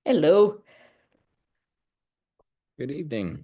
Hello. Good evening.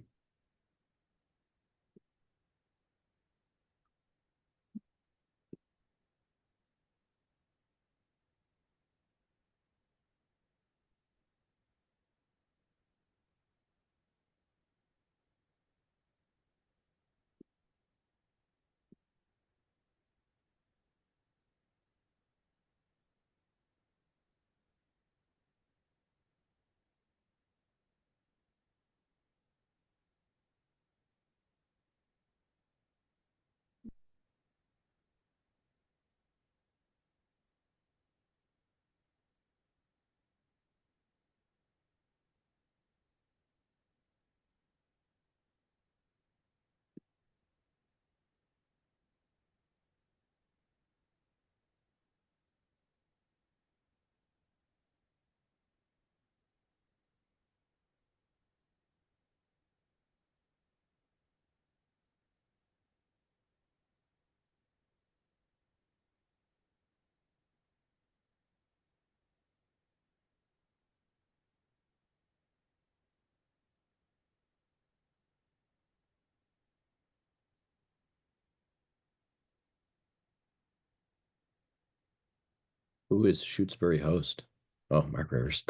Who is Shutesbury host? Oh, Mark Rivers.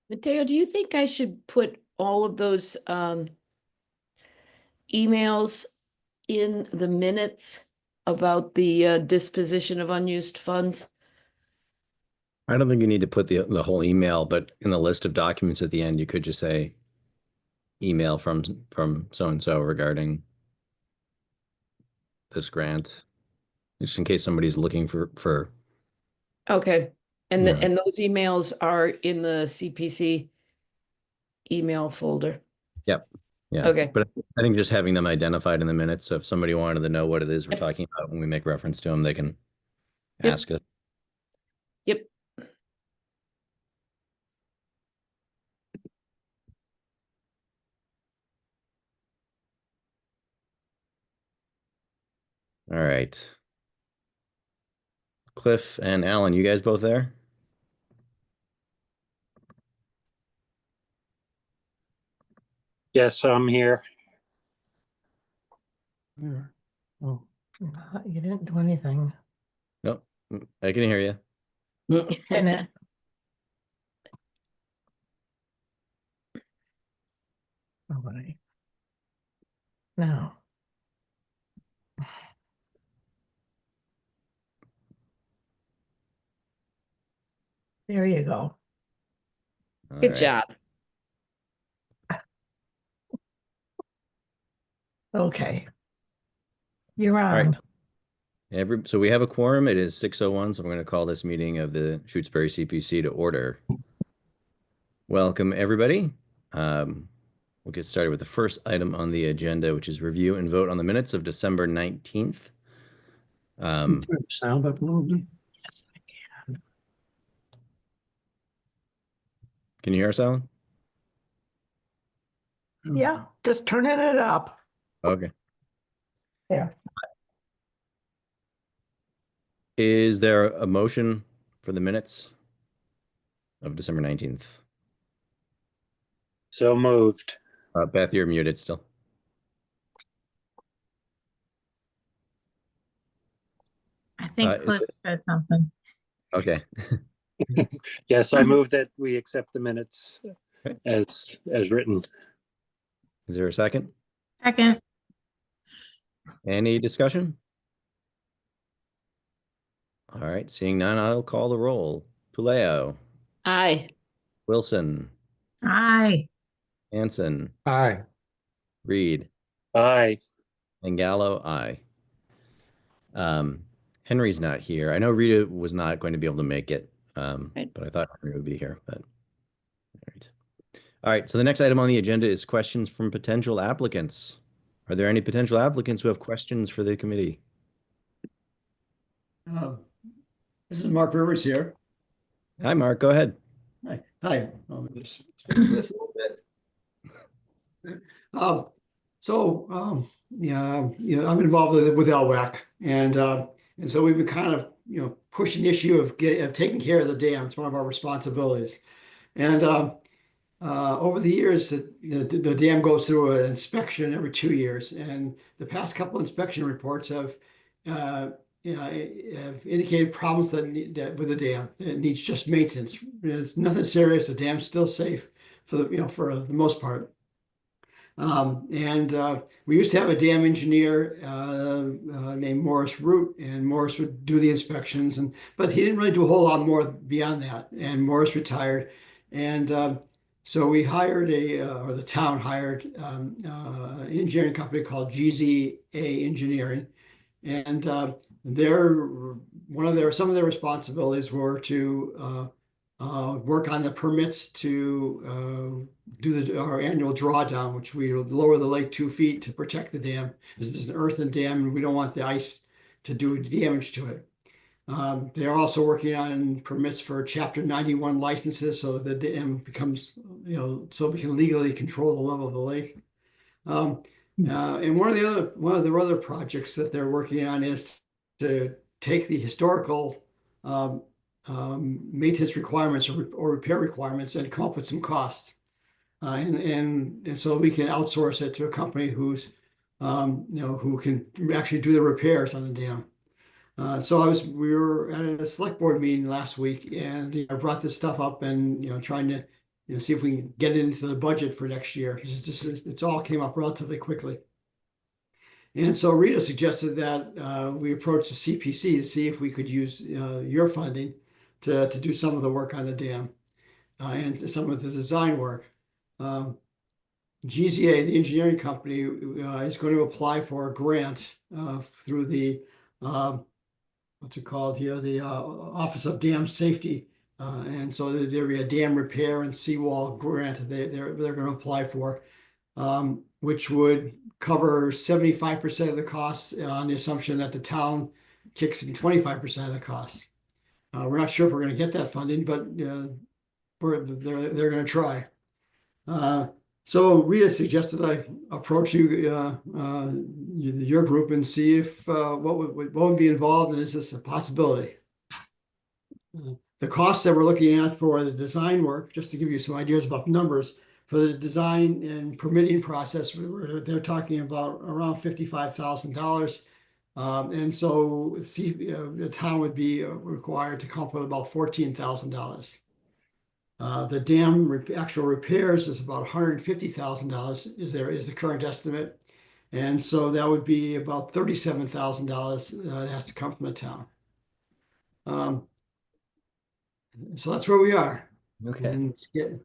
Mateo, do you think I should put all of those emails in the minutes about the disposition of unused funds? I don't think you need to put the whole email, but in the list of documents at the end, you could just say email from so and so regarding this grant, just in case somebody's looking for Okay. And you know. and those emails are in the CPC email folder. Yep. Yeah. Okay. But I think just having them identified in the minutes, so if somebody wanted to know what it is we're Yep. talking about when we make reference to them, they can Yep. ask us. Yep. All right. Cliff and Alan, you guys both there? Yes, I'm here. Oh, you didn't do anything. Nope, I can hear you. In it. All right. Now. There you go. All Good right. job. Okay. You're right. on. So we have a quorum. It is 6:01, so I'm going to call this meeting of the Shutesbury CPC to order. Welcome, everybody. We'll get started with the first item on the agenda, which is review and vote on the minutes of December 19th. Turn the sound up a little bit. Yes, I can. Can you hear us, Alan? Yeah, just turning it up. Okay. There. Is there a motion for the minutes of December 19th? So moved. Beth, you're muted still. I think Cliff said something. Okay. Yes, I move that we accept the minutes Okay. as written. Is there a second? Second. Any discussion? All right, seeing none, I'll call the roll. Puleo, Aye. Wilson, Aye. Hanson, Aye. Reed, Aye. and Gallo, aye. Henry's not here. I know Rita was not going to be able to make it, Right. but I thought Henry would be here. But all right. So the next item on the agenda is questions from potential applicants. Are there any potential applicants who have questions for the committee? This is Mark Rivers here. Hi, Mark. Go ahead. Hi. Hi. Just fix this a little bit. Yeah, I'm involved with LWAC, and so we've been kind of pushing the issue of taking care of the dam. It's one of our responsibilities, and over the years, the dam goes through an inspection every 2 years, and the past couple inspection reports have have indicated problems with the dam. It needs just maintenance. It's nothing serious. The dam's still safe for the most part. We used to have a dam engineer named Morris Root, and Morris would do the inspections, but he didn't really do a whole lot more beyond that. And Morris retired, and so we hired or the town hired an engineering company called GZA Engineering, and some of their responsibilities were to work on the permits to do our annual drawdown, which we would lower the lake 2 feet to protect the dam. This is an earthen dam, and we don't want the ice to do damage to it. They are also working on permits for Chapter 91 licenses, so the dam becomes, so we can legally control the level of the lake. And one of the other projects that they're working on is to take the historical maintenance requirements or repair requirements and come up with some costs, and so we can outsource it to a company who can actually do the repairs on the dam. So we were at a select board meeting last week, and I brought this stuff up and trying to see if we can get it into the budget for next year. It's all came up relatively quickly. And so Rita suggested that we approach the CPC to see if we could use your funding to do some of the work on the dam and some of the design work. GZA, the engineering company, is going to apply for a grant through the what's it called here, the Office of Dam Safety, and so there'll be a dam repair and seawall grant they're going to apply for, which would cover 75% of the costs on the assumption that the town kicks in 25% of the costs. We're not sure if we're going to get that funding, but they're going to try. So Rita suggested I approach your group and see if what would be involved, and is this a possibility? The costs that we're looking at for the design work, just to give you some ideas about numbers, for the design and permitting process, they're talking about around $55,000. And so the town would be required to come up with about $14,000. The dam actual repairs is about $150,000 is the current estimate. And so that would be about $37,000 that has to come from the town. So that's where we are. Okay. And it's getting,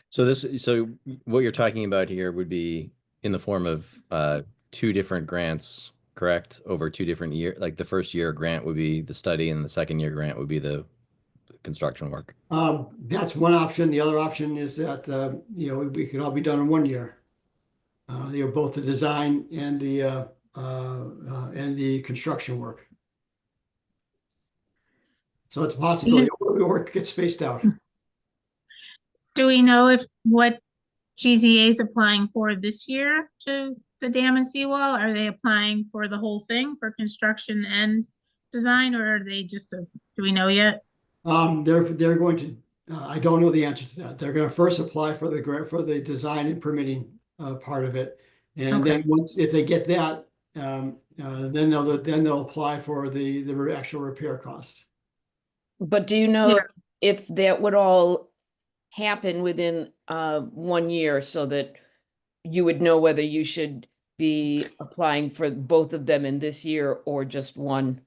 So what you're talking about here would be in the form of two different grants, correct? Over 2 different years. Like the first year grant would be the study, and the second year grant would be the construction work. that's one option. The other option is that, we could all be done in 1 year. Both the design and the construction work. So it's a possibility, or it gets spaced out. Do we know if what GZA is applying for this year to the dam and seawall? Are they applying for the whole thing for construction and design, or are they just, do we know yet? They're going to, I don't know the answer to that. They're going to first apply for the grant for the design and permitting part of it. And then if they get that, then they'll apply for the actual repair costs. But do you know Yeah. if that would all happen within 1 year so that you would know whether you should be applying for both of them in this year or just one?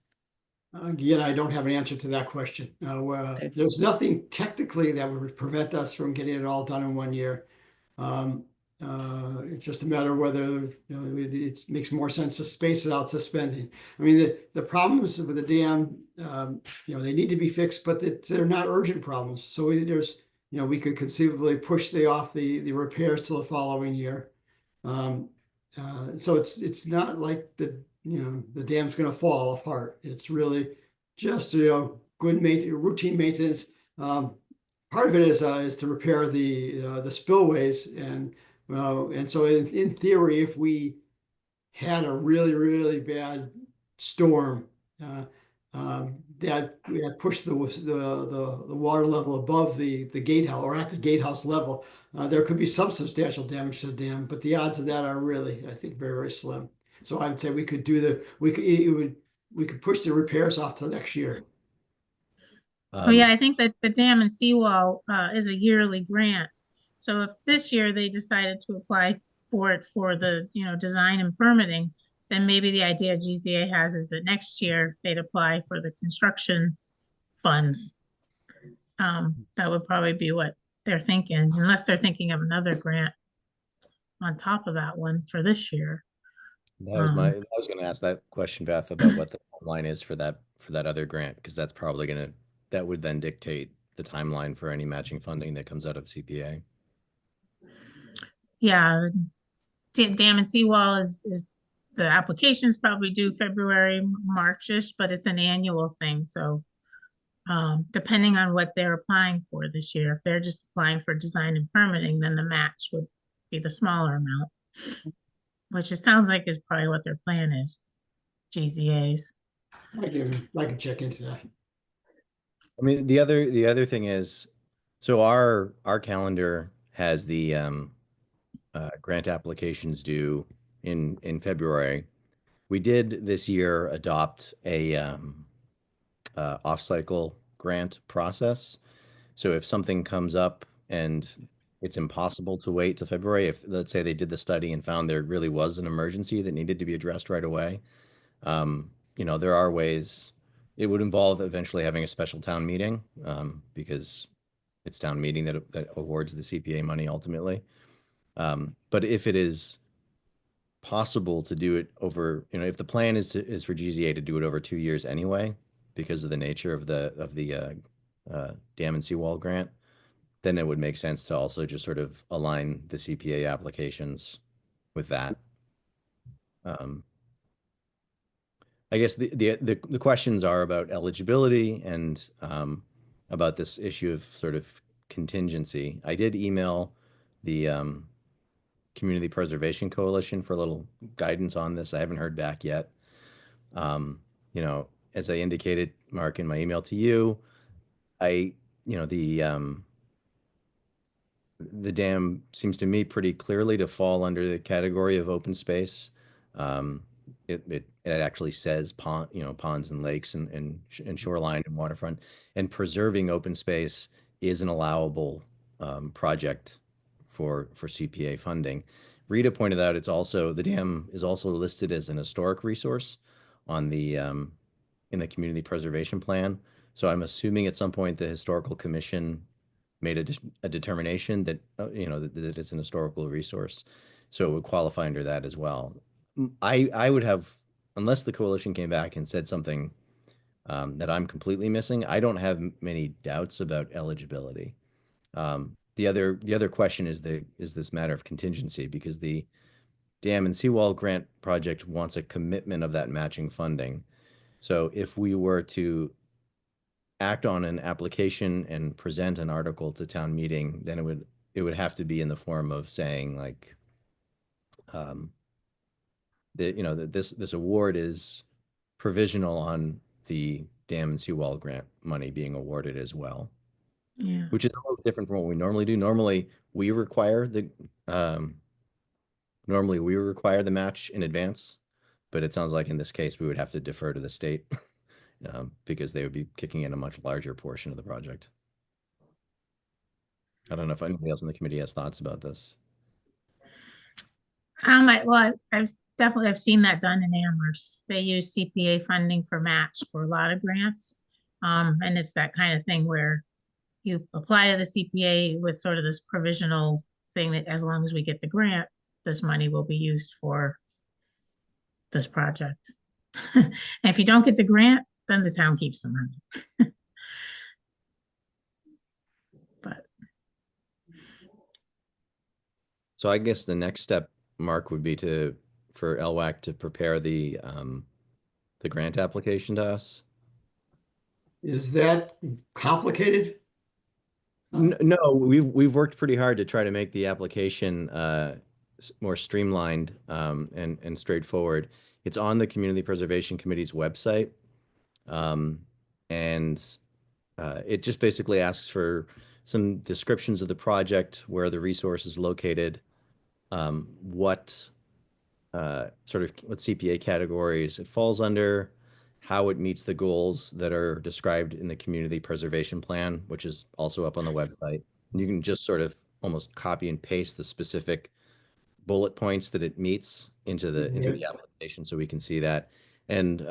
Again, I don't have an answer to that question. There's nothing technically that would prevent us from getting it all done in 1 year. It's just a matter of whether it makes more sense to space it out suspending. I mean, the problems with the dam, they need to be fixed, but they're not urgent problems. So we could conceivably push off the repairs till the following year. So it's not like the dam's going to fall apart. It's really just good routine maintenance. Part of it is to repair the spillways, and so in theory, if we had a really, really bad storm that we had pushed the water level above the gatehouse or at the gatehouse level, there could be some substantial damage to the dam, but the odds of that are really, I think, very, very slim. So I would say we could push the repairs off to next year. Oh, yeah, I think that the dam and seawall is a yearly grant. So if this year they decided to apply for it for the, design and permitting, then maybe the idea GZA has is that next year they'd apply for the construction funds. That would probably be what they're thinking, unless they're thinking of another grant on top of that one for this year. I was going to ask that question, Beth, about what the timeline is for that other grant, because that's probably that would then dictate the timeline for any matching funding that comes out of CPA. Yeah, dam and seawall is the application's probably due February, March-ish, but it's an annual thing. So depending on what they're applying for this year, if they're just applying for design and permitting, then the match would be the smaller amount, which it sounds like is probably what their plan is, GZA's. I can check into that. I mean, the other thing is, so our calendar has the grant applications due in February. We did this year adopt a off-cycle grant process. So if something comes up and it's impossible to wait till February, if let's say they did the study and found there really was an emergency that needed to be addressed right away, there are ways. It would involve eventually having a special town meeting because it's town meeting that awards the CPA money ultimately. But if it is possible to do it over, if the plan is for GZA to do it over 2 years anyway, because of the nature of the dam and seawall grant, then it would make sense to also just sort of align the CPA applications with that. I guess the questions are about eligibility and about this issue of sort of contingency. I did email the Community Preservation Coalition for a little guidance on this. I haven't heard back yet. As I indicated, Mark, in my email to you, I, you know, the dam seems to me pretty clearly to fall under the category of open space. Um, it actually says pond, you know, ponds and lakes and shoreline and waterfront, and preserving open space is an allowable project for CPA funding. Rita pointed out it's also the dam is also listed as an historic resource on the in the community preservation plan. So I'm assuming at some point the historical commission made a determination that you know that it's an historical resource, so it would qualify under that as well. I would have, unless the coalition came back and said something that I'm completely missing, I don't have many doubts about eligibility. The other question is this matter of contingency, because the dam and seawall grant project wants a commitment of that matching funding. So if we were to act on an application and present an article to town meeting, then it would have to be in the form of saying like that, you know, that this award is provisional on the dam and seawall grant money being awarded as well, Yeah. which is a little different from what we normally do. Um, normally we require the match in advance, but it sounds like in this case we would have to defer to the state because they would be kicking in a much larger portion of the project. I don't know if anybody else in the committee has thoughts about this. I've definitely, I've seen that done in Amherst. They use CPA funding for match for a lot of grants. And it's that kind of thing where you apply to the CPA with sort of this provisional thing that as long as we get the grant, this money will be used for this project. And if you don't get the grant, then the town keeps the money. But So I guess the next step, Mark, would be for LWAC to prepare the grant application to us. Is that complicated? No, we've worked pretty hard to try to make the application more streamlined and straightforward. It's on the Community Preservation Committee's website, and it just basically asks for some descriptions of the project, where the resource is located, what sort of what CPA categories it falls under, how it meets the goals that are described in the community preservation plan, which is also up on the website. And you can just sort of almost copy and paste the specific bullet points that it meets into the application, so we can see that. And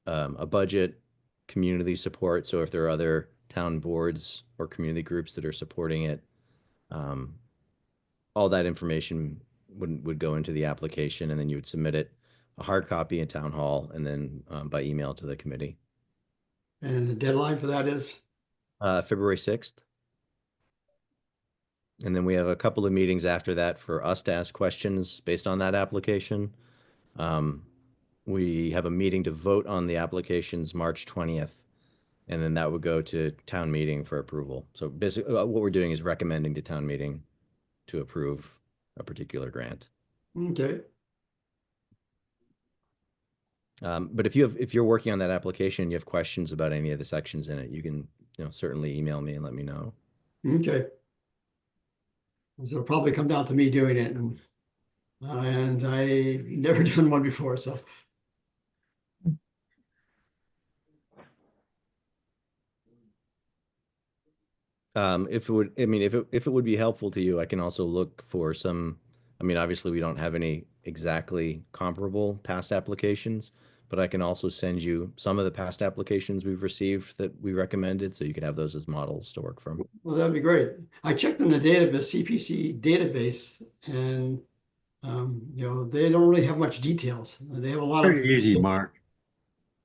a budget, community support. So if there are other town boards or community groups that are supporting it, all that information would go into the application, and then you would submit it, a hard copy in town hall, and then by email to the committee. And the deadline for that is? February 6th. And then we have a couple of meetings after that for us to ask questions based on that application. We have a meeting to vote on the applications March 20th, and then that would go to town meeting for approval. So basically what we're doing is recommending to town meeting to approve a particular grant. Okay. But if you're working on that application, you have questions about any of the sections in it, you can, certainly email me and let me know. Okay. So it'll probably come down to me doing it, and I've never done one before, so. If it would be helpful to you, I can also look for some, obviously we don't have any exactly comparable past applications, but I can also send you some of the past applications we've received that we recommended, so you can have those as models to work from. Well, that'd be great. I checked in the database, CPC database, and they don't really have much details. They have a lot of. Pretty easy, Mark.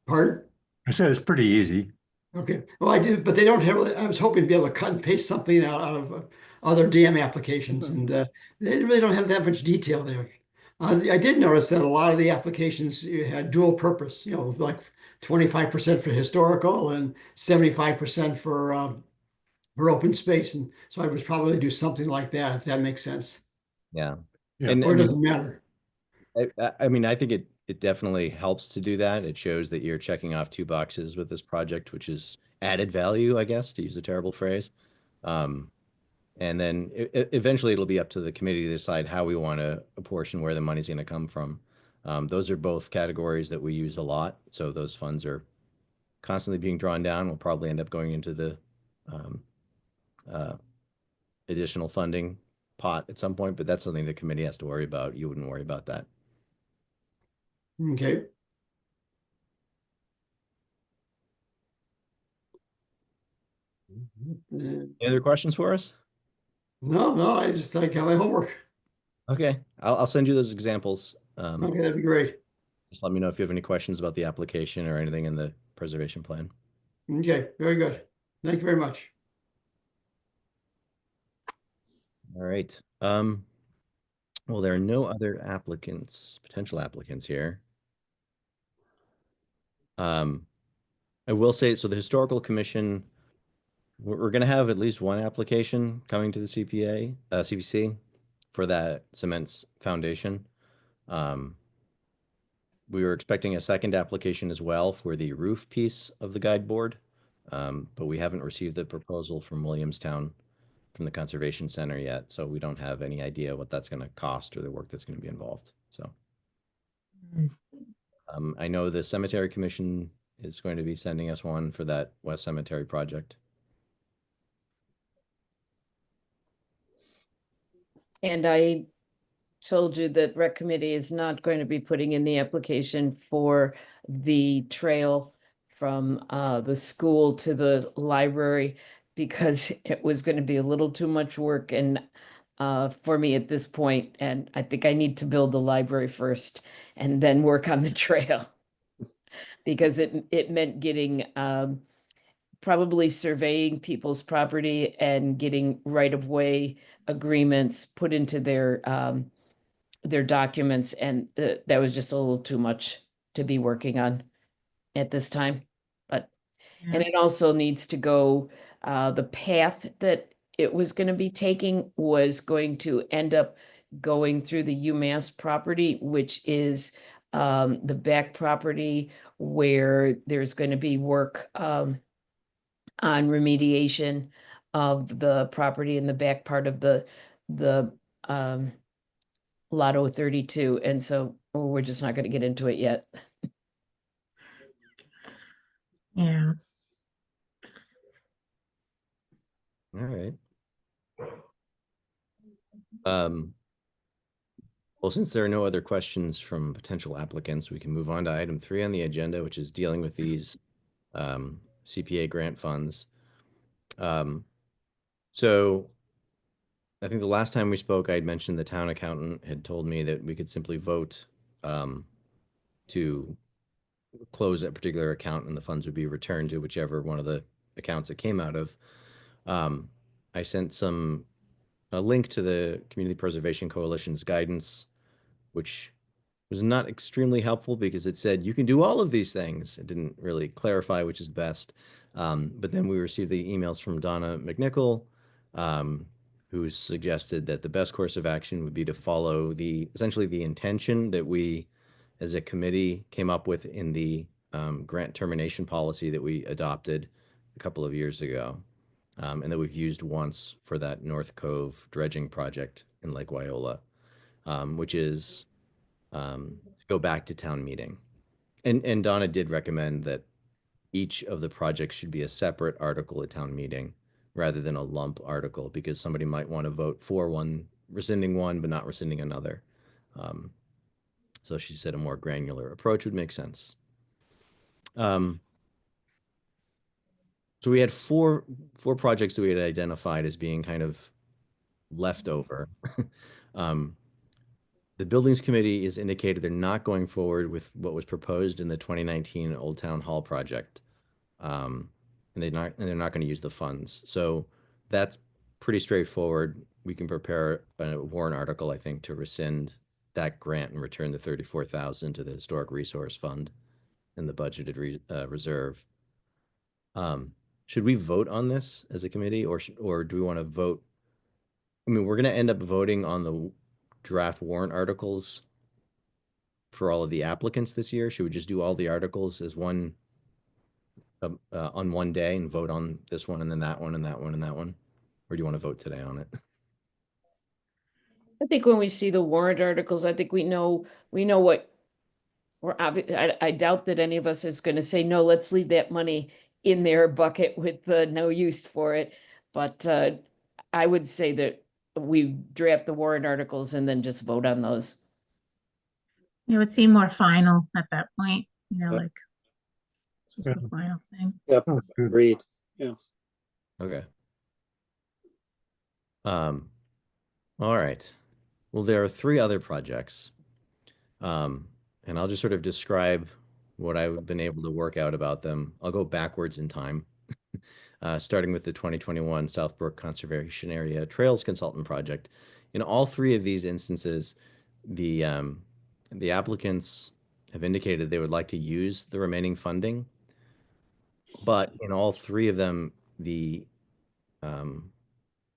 Pardon? I said it's pretty easy. Okay. Well, I did, but they don't have. I was hoping to be able to cut and paste something out of other dam applications, and they really don't have that much detail there. I did notice that a lot of the applications had dual purpose. Like 25% for historical and 75% for open space, and so I would probably do something like that, if that makes sense. Yeah. Yeah. And Or it doesn't matter. I think it definitely helps to do that. It shows that you're checking off two boxes with this project, which is added value, I guess, to use a terrible phrase. And then eventually it'll be up to the committee to decide how we want to apportion where the money's going to come from. Those are both categories that we use a lot. So those funds are constantly being drawn down. We'll probably end up going into the additional funding pot at some point, but that's something the committee has to worry about. You wouldn't worry about that. Okay. Any other questions for us? No, I just like got my homework. Okay, I'll send you those examples. Okay, that'd be great. Just let me know if you have any questions about the application or anything in the preservation plan. Okay, very good. Thank you very much. All right. Well, there are no other potential applicants here. I will say, so the Historical Commission, we're going to have at least one application coming to the CPC for that cement foundation. We were expecting a second application as well for the roof piece of the guide board, but we haven't received the proposal from Williamstown from the Conservation Center yet, so we don't have any idea what that's going to cost or the work that's going to be involved. So I know the Cemetery Commission is going to be sending us one for that West Cemetery project. And I told you that rec committee is not going to be putting in the application for the trail from the school to the library because it was going to be a little too much work and for me at this point, and I think I need to build the library first and then work on the trail because it meant getting probably surveying people's property and getting right-of-way agreements put into their documents, and that was just a little too much to be working on at this time. But and Yeah. it also needs to go, the path that it was going to be taking was going to end up going through the UMass property, which is the back property where there's going to be work on remediation of the property in the back part of the Lotto 32, and so we're just not going to get into it yet. Yeah. All right. Well, since there are no other questions from potential applicants, we can move on to item 3 on the agenda, which is dealing with these CPA grant funds. So I think the last time we spoke, I had mentioned the town accountant had told me that we could simply vote to close that particular account and the funds would be returned to whichever one of the accounts it came out of. I sent a link to the Community Preservation Coalition's guidance, which was not extremely helpful because it said you can do all of these things. It didn't really clarify which is best. But then we received the emails from Donna McNichol, who suggested that the best course of action would be to follow essentially the intention that we as a committee came up with in the grant termination policy that we adopted a couple of years ago, and that we've used once for that North Cove dredging project in Lake Wyola, which is go back to town meeting. And Donna did recommend that each of the projects should be a separate article at town meeting rather than a lump article, because somebody might want to vote for one, rescinding one, but not rescinding another. So she said a more granular approach would make sense. So we had four projects that we had identified as being kind of leftover. The Buildings Committee is indicated they're not going forward with what was proposed in the 2019 Old Town Hall project. And they're not going to use the funds. So that's pretty straightforward. We can prepare a warrant article, I think, to rescind that grant and return the $34,000 to the Historic Resource Fund in the budgeted reserve. Should we vote on this as a committee, or do we want to vote? I mean, we're going to end up voting on the draft warrant articles for all of the applicants this year. Should we just do all the articles as one on one day and vote on this one and then that one and that one and that one? Or do you want to vote today on it? I think when we see the warrant articles, I think we know what I doubt that any of us is going to say, no, let's leave that money in their bucket with no use for it. But I would say that we draft the warrant articles and then just vote on those. It would seem more final at that point, Yep. like just the Yeah. final thing. Yep, Oh, good. agreed. Yeah. Okay. All right. Well, there are 3 other projects. And I'll just sort of describe what I've been able to work out about them. I'll go backwards in time, starting with the 2021 Southbrook Conservation Area Trails Consultant Project. In all 3 of these instances, the applicants have indicated they would like to use the remaining funding, but in all 3 of them, the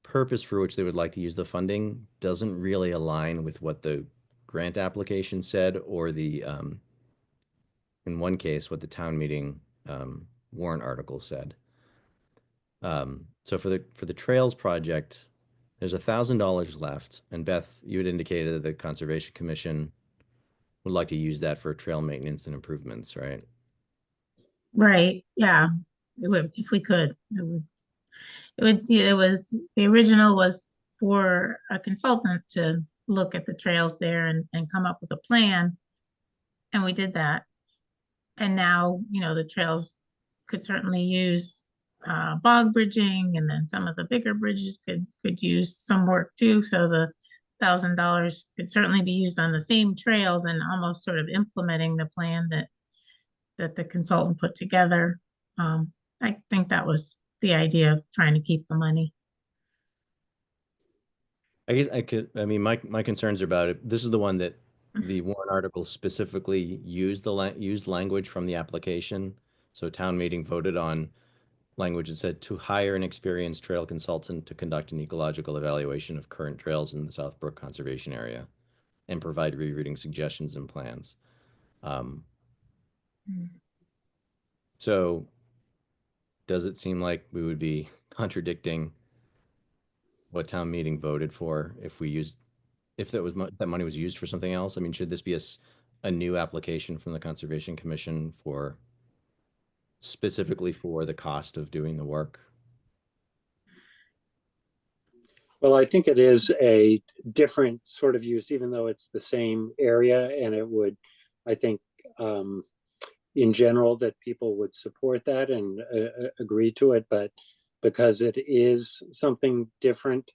purpose for which they would like to use the funding doesn't really align with what the grant application said or the in one case what the town meeting warrant article said. So for the trails project, there's $1,000 left, and Beth, you had indicated that the Conservation Commission would like to use that for trail maintenance and improvements, right? Right, yeah, it would, if we could, it was, the original was for a consultant to look at the trails there and come up with a plan. And we did that. And now, the trails could certainly use bog bridging, and then some of the bigger bridges could use some work too. So the $1,000 could certainly be used on the same trails and almost sort of implementing the plan that the consultant put together. I think that was the idea of trying to keep the money. I guess I mean, my concerns are about it. This is the one that the warrant article specifically used used language from the application. So town meeting voted on language that said to hire an experienced trail consultant to conduct an ecological evaluation of current trails in the Southbrook Conservation Area and provide rerouting suggestions and plans. So does it seem like we would be contradicting what town meeting voted for if that money was used for something else? I mean, should this be a new application from the Conservation Commission for specifically for the cost of doing the work? Well, I think it is a different sort of use, even though it's the same area, and it would, I think, in general, that people would support that and agree to it, but because it is something different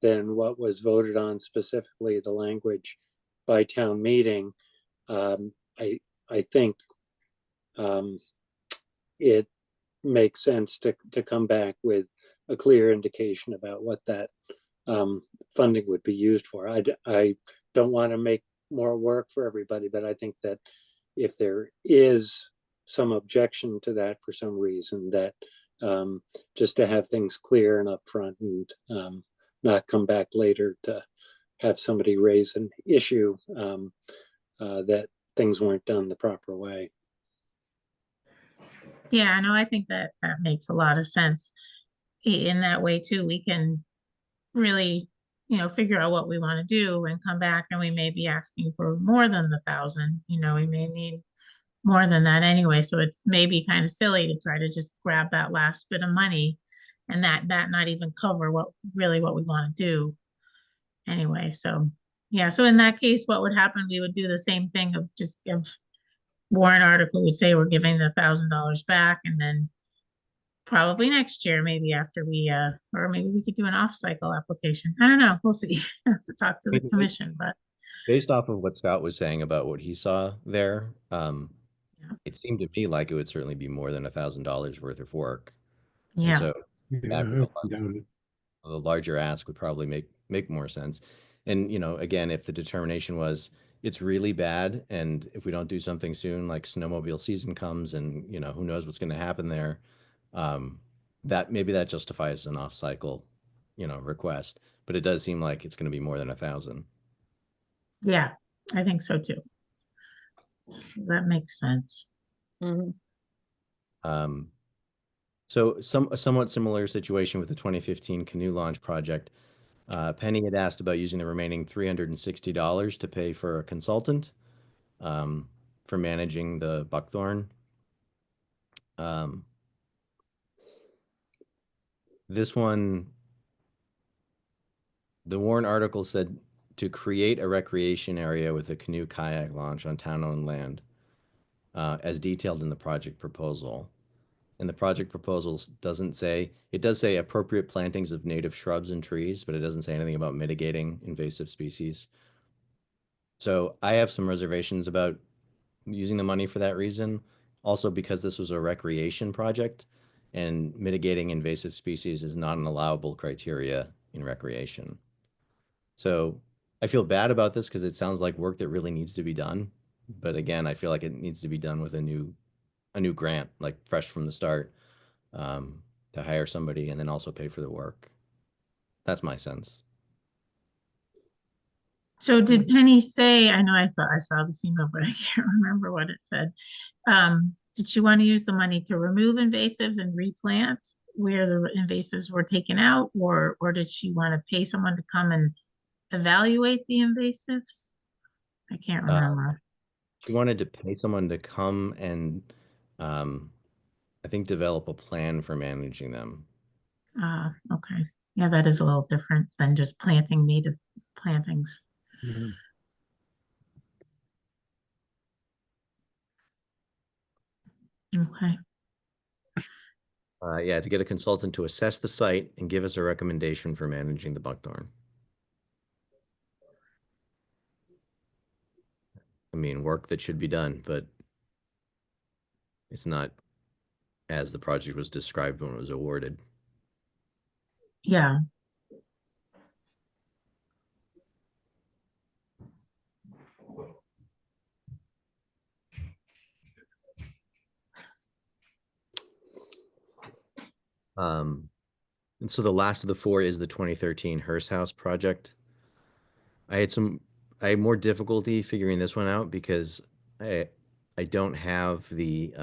than what was voted on, specifically the language by town meeting, I think it makes sense to come back with a clear indication about what that funding would be used for. I don't want to make more work for everybody, but I think that if there is some objection to that for some reason, that just to have things clear and upfront and not come back later to have somebody raise an issue that things weren't done the proper way. Yeah, no, I think that makes a lot of sense. In that way too, we can really, figure out what we want to do and come back, and we may be asking for more than the 1,000, we may need more than that anyway. So it's maybe kind of silly to try to just grab that last bit of money and that not even cover what we want to do anyway. So yeah, so in that case, what would happen? We would do the same thing of just give warrant article would say we're giving the $1,000 back, and then probably next year, maybe after or maybe we could do an off-cycle application. I don't know. We'll see. I have to talk to the commission, but Based off of what Scott was saying about what he saw there, Yeah. it seemed to me like it would certainly be more than $1,000 worth of work. And yeah, so Yeah, that I doubt it. the larger ask would probably make more sense. And again, if the determination was it's really bad, and if we don't do something soon, like snowmobile season comes, and who knows what's going to happen there, that maybe that justifies an off-cycle, request. But it does seem like it's going to be more than 1,000. yeah, I think so too. So that makes sense. Mhm. So a somewhat similar situation with the 2015 canoe launch project. Penny had asked about using the remaining $360 to pay for a consultant for managing the buckthorn. This one, the Warren article said to create a recreation area with a canoe kayak launch on town-owned land, as detailed in the project proposal. And the project proposal doesn't say, it does say appropriate plantings of native shrubs and trees, but it doesn't say anything about mitigating invasive species. So I have some reservations about using the money for that reason. Also because this was a recreation project and mitigating invasive species is not an allowable criteria in recreation. So I feel bad about this because it sounds like work that really needs to be done. But again, I feel like it needs to be done with a new grant, like fresh from the start, to hire somebody and then also pay for the work. That's my sense. So did Penny say, I know I thought I saw this email, but I can't remember what it said. Did she want to use the money to remove invasives and replant where the invasives were taken out, or did she want to pay someone to come and evaluate the invasives? I can't remember. She wanted to pay someone to come and I think develop a plan for managing them. Okay. Yeah, that is a little different than just planting native plantings. Mhm. Okay. Yeah, to get a consultant to assess the site and give us a recommendation for managing the buckthorn. I mean, work that should be done, but it's not as the project was described when it was awarded. Yeah. And so the last of the four is the 2013 Hearst House project. I had more difficulty figuring this one out because I don't have the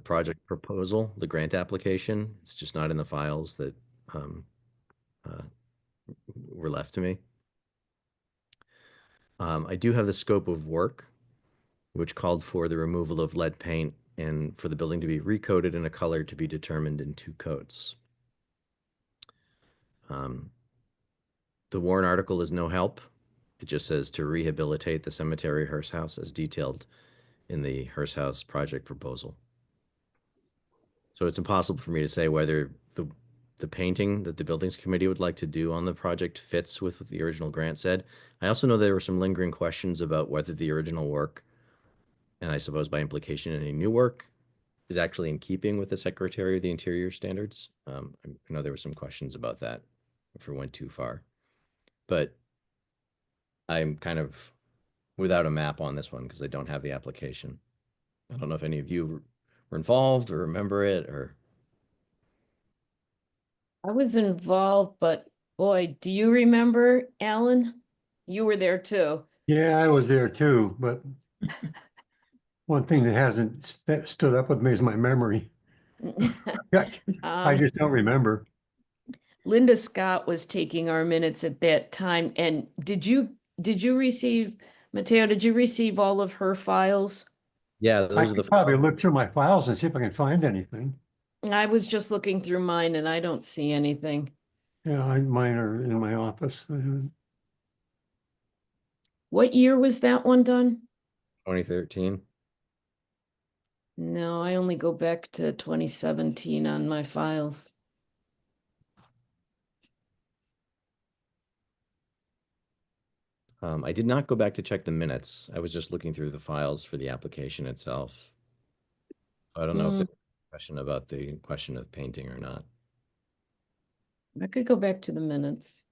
project proposal, the grant application. It's just not in the files that were left to me. I do have the scope of work, which called for the removal of lead paint and for the building to be recoated in a color to be determined in 2 coats. The Warren article is no help. It just says to rehabilitate the cemetery Hearst House as detailed in the Hearst House project proposal. So it's impossible for me to say whether the painting that the buildings committee would like to do on the project fits with what the original grant said. I also know there were some lingering questions about whether the original work, and I suppose by implication any new work, is actually in keeping with the Secretary of the Interior standards. I know there were some questions about that if it went too far. But I'm kind of without a map on this one because I don't have the application. I don't know if any of you were involved or remember it or. I was involved, but boy, do you remember, Alan? You were there too. Yeah, I was there too, but one thing that hasn't stood up with me is my memory. I just don't remember. Linda Scott was taking our minutes at that time. And did you receive, Matteo, did you receive all of her files? Yeah, I those are the could probably look through my files and see if I can find anything. I was just looking through mine and I don't see anything. Yeah, mine are in my office. What year was that one done? 2013. No, I only go back to 2017 on my files. I did not go back to check the minutes. I was just looking through the files for the application itself. I don't know if there's a question about the question of painting or not. I could go back to the minutes.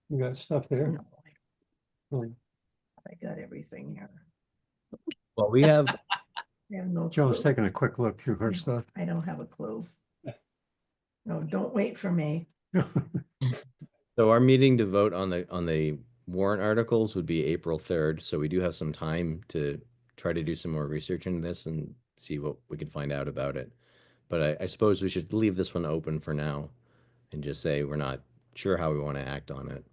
You got stuff there? No, Oh, I got everything here. Well, we have I have no Joe's clue. taking a quick look through her stuff. I don't have a clue. No, don't wait for me. so our meeting to vote on the warrant articles would be April 3rd, so we do have some time to try to do some more research into this and see what we can find out about it. But I suppose we should leave this one open for now and just say we're not sure how we want to act on it.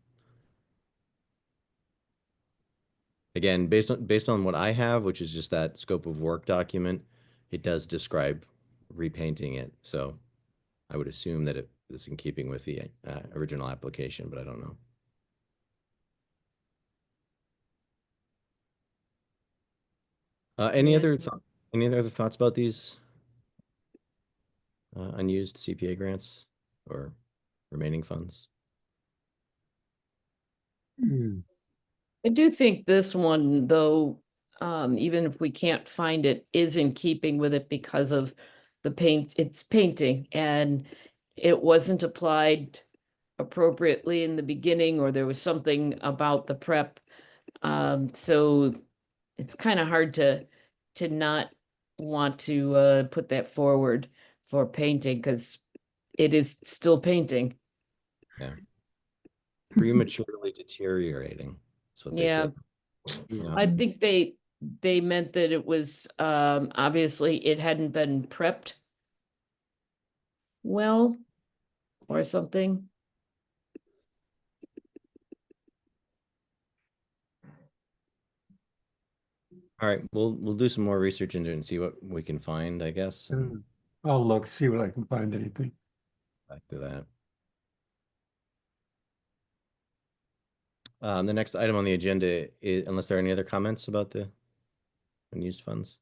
Again, based on what I have, which is just that scope of work document, it does describe repainting it. So I would assume that it is in keeping with the original application, but I don't know. Any Yeah. other thoughts about these unused CPA grants or remaining funds? I do think this one, though, even if we can't find it, is in keeping with it because of the paint, it's painting, and it wasn't applied appropriately in the beginning, or there was something about the prep. So it's kind of hard to not want to put that forward for painting, because it is still painting. Yeah. Prematurely deteriorating. That's what they Yeah. said. Yeah. I think they meant that it was obviously it hadn't been prepped well or something. All right, we'll do some more research into it and see what we can find, I guess. And I'll look, see what I can find anything. back to that. The next item on the agenda is, unless there are any other comments about the unused funds.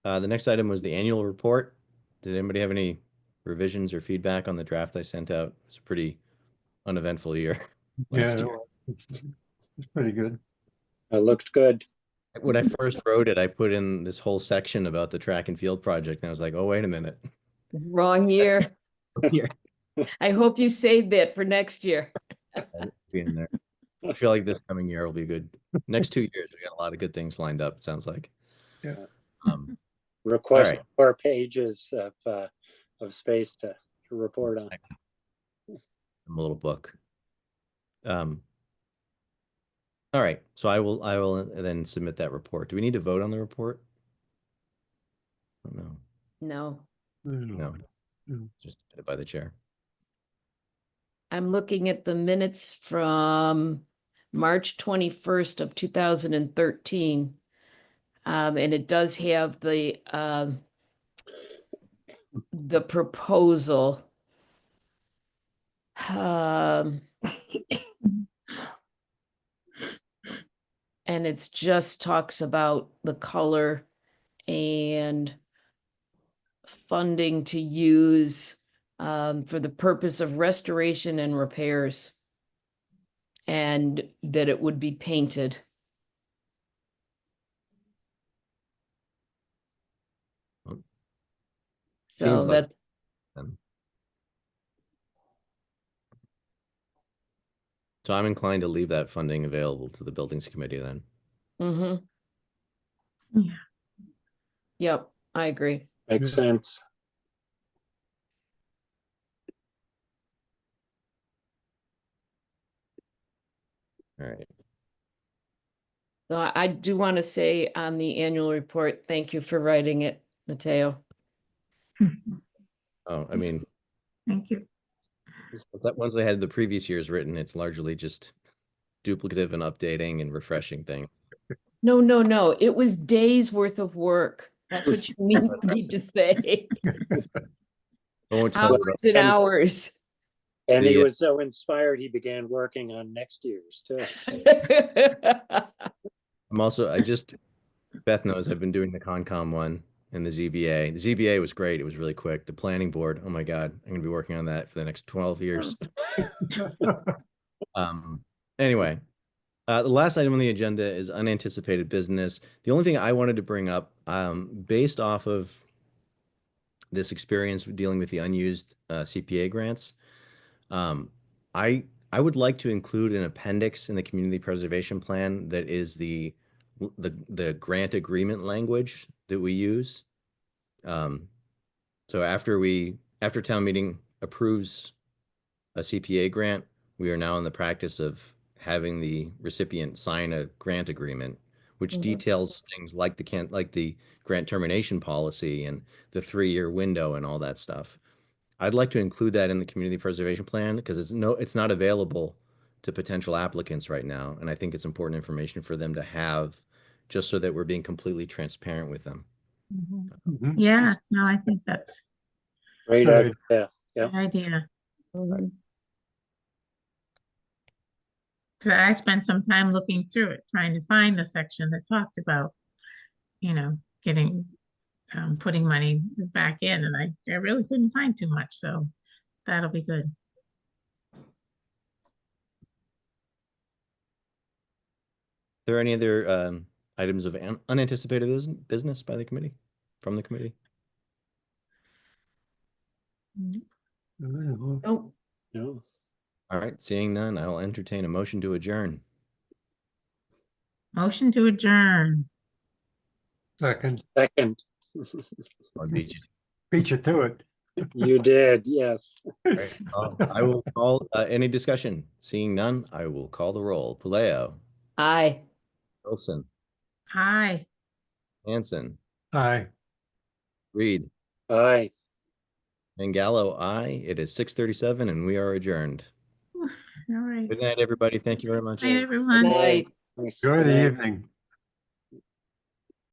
The next item was the annual report. Did anybody have any revisions or feedback on the draft I sent out? It's a pretty uneventful year last Yeah, year. it's pretty good. It looked good. When I first wrote it, I put in this whole section about the track and field project, and I was like, oh, wait a minute. Wrong year. Here. I hope you saved that for next year. Be in there. I feel like this coming year will be good. Next 2 years, we got a lot of good things lined up, it sounds like. Yeah. Request right. 4 pages of space to report on. A little book. All right, so I will then submit that report. Do we need to vote on the report? Oh, no, No, no, Mm. just submitted by the chair. I'm looking at the minutes from March 21st of 2013. And it does have the proposal. And it's just talks about the color and funding to use for the purpose of restoration and repairs. And that it would be painted. So Seems like that's them. So I'm inclined to leave that funding available to the buildings committee then. Yeah. Yep, I agree. Makes sense. All right. So I do want to say on the annual report, thank you for writing it, Mateo. Oh, I mean, Thank you. that once I had the previous years written, it's largely just duplicative and updating and refreshing things. No, no, no. It was days worth of work. That's what you need to say. I won't talk about Hours and hours. And he The, was so inspired, he began working on next year's too. I'm also, Beth knows I've been doing the Concom one and the ZBA. The ZBA was great. It was really quick. The planning board, oh my God, I'm going to be working on that for the next 12 years. Anyway, the last item on the agenda is unanticipated business. The only thing I wanted to bring up, based off of this experience dealing with the unused CPA grants, I would like to include an appendix in the community preservation plan that is the grant agreement language that we use. So after town meeting approves a CPA grant, we are now in the practice of having the recipient sign a grant agreement, which Mhm. details things like the grant termination policy and the 3-year window and all that stuff. I'd like to include that in the community preservation plan because it's not available to potential applicants right now, and I think it's important information for them to have, just so that we're being completely transparent with them. Mhm. Yeah, no, I think that's Great Good. idea. a Yeah. good idea. Mhm. Cause I spent some time looking through it, trying to find the section that talked about, getting, putting money back in, and I really couldn't find too much, so that'll be good. Are there any other items of unanticipated business by the committee, from the committee? Oh, No. All right, seeing none, I'll entertain a motion to adjourn. Motion to adjourn. Second, Second. I'll beat you. beat you to it. You did, yes. All right, I will call any discussion. Seeing none, I will call the roll. Puleo, aye. Wilson, Aye. Hanson, Aye. Reed, Aye. and Gallo, aye. It is 6:37 and we are adjourned. All right. Good night, everybody. Thank you very much. Night, Good everyone. Night. Nice. Enjoy Good the night. evening.